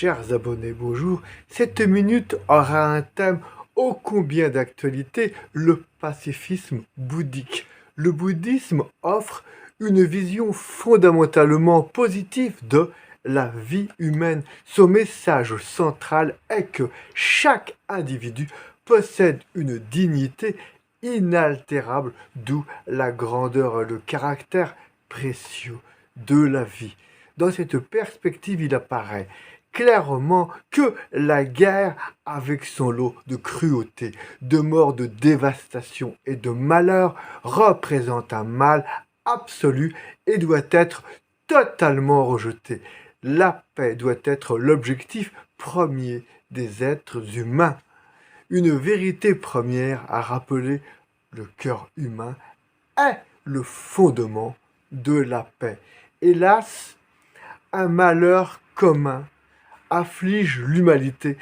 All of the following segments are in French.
Chers abonnés, bonjour. Cette minute aura un thème ô combien d'actualité, le pacifisme bouddhique. Le bouddhisme offre une vision fondamentalement positive de la vie humaine. Son message central est que chaque individu possède une dignité inaltérable, d'où la grandeur et le caractère précieux de la vie. Dans cette perspective, il apparaît clairement que la guerre, avec son lot de cruauté, de mort, de dévastation et de malheur, représente un mal absolu et doit être totalement rejeté. La paix doit être l'objectif premier des êtres humains. Une vérité première à rappeler: le cœur humain est le fondement de la paix. Hélas, un malheur commun afflige l'humanité.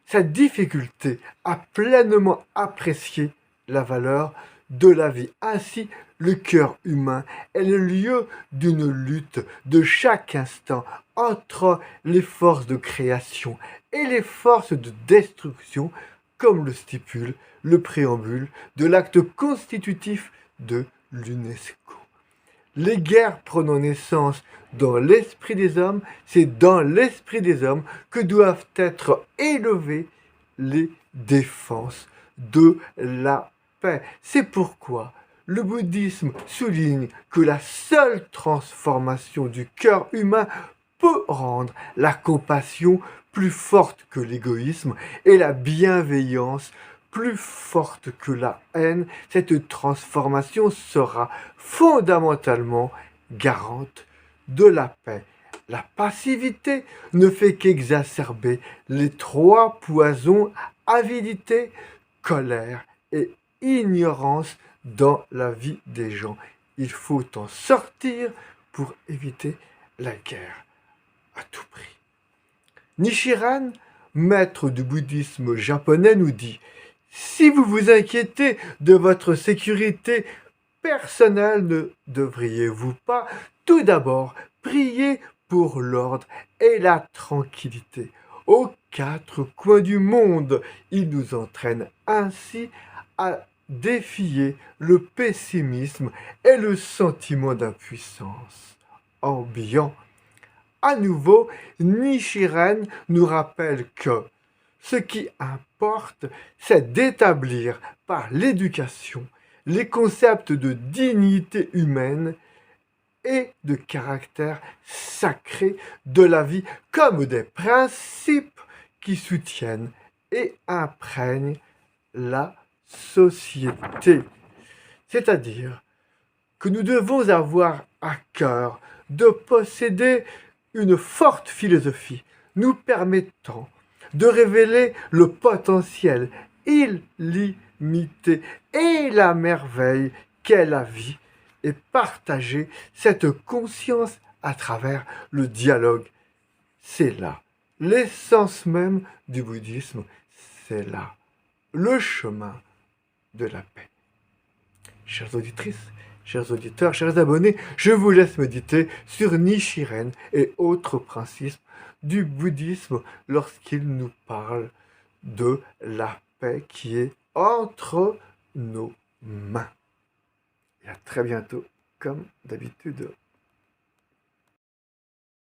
Sa difficulté à pleinement apprécier la valeur de la vie. Ainsi, le cœur humain est le lieu d'une lutte de chaque instant entre les forces de création et les forces de destruction, comme le stipule le préambule de l'acte constitutif de l'UNESCO. Les guerres prenant naissance dans l'esprit des hommes, c'est dans l'esprit des hommes que doivent être élevées les défenses de la paix. C'est pourquoi le bouddhisme souligne que la seule transformation du cœur humain peut rendre la compassion plus forte que l'égoïsme et la bienveillance plus forte que la haine. Cette transformation sera fondamentalement garante de la paix. La passivité ne fait qu'exacerber les trois poisons: avidité, colère et ignorance dans la vie des gens. Il faut en sortir pour éviter la guerre à tout prix. Nichiren, maître du bouddhisme japonais, nous dit: si vous vous inquiétez de votre sécurité personnelle, ne devriez-vous pas tout d'abord prier pour l'ordre et la tranquillité aux quatre coins du monde? Il nous entraîne ainsi à défier le pessimisme et le sentiment d'impuissance ambiant. À nouveau, Nichiren nous rappelle que ce qui importe, c'est d'établir par l'éducation les concepts de dignité humaine et de caractère sacré de la vie comme des principes qui soutiennent et imprègnent la société. C'est-à-dire que nous devons avoir à cœur de posséder une forte philosophie nous permettant de révéler le potentiel illimité et la merveille qu'est la vie et partager cette conscience à travers le dialogue. C'est là l'essence même du bouddhisme, c'est là le chemin de la paix. Chères auditrices, chers auditeurs, chers abonnés, je vous laisse méditer sur Nichiren et autres principes du bouddhisme lorsqu'il nous parle de la paix qui est entre nos mains. Et à très bientôt, comme d'habitude.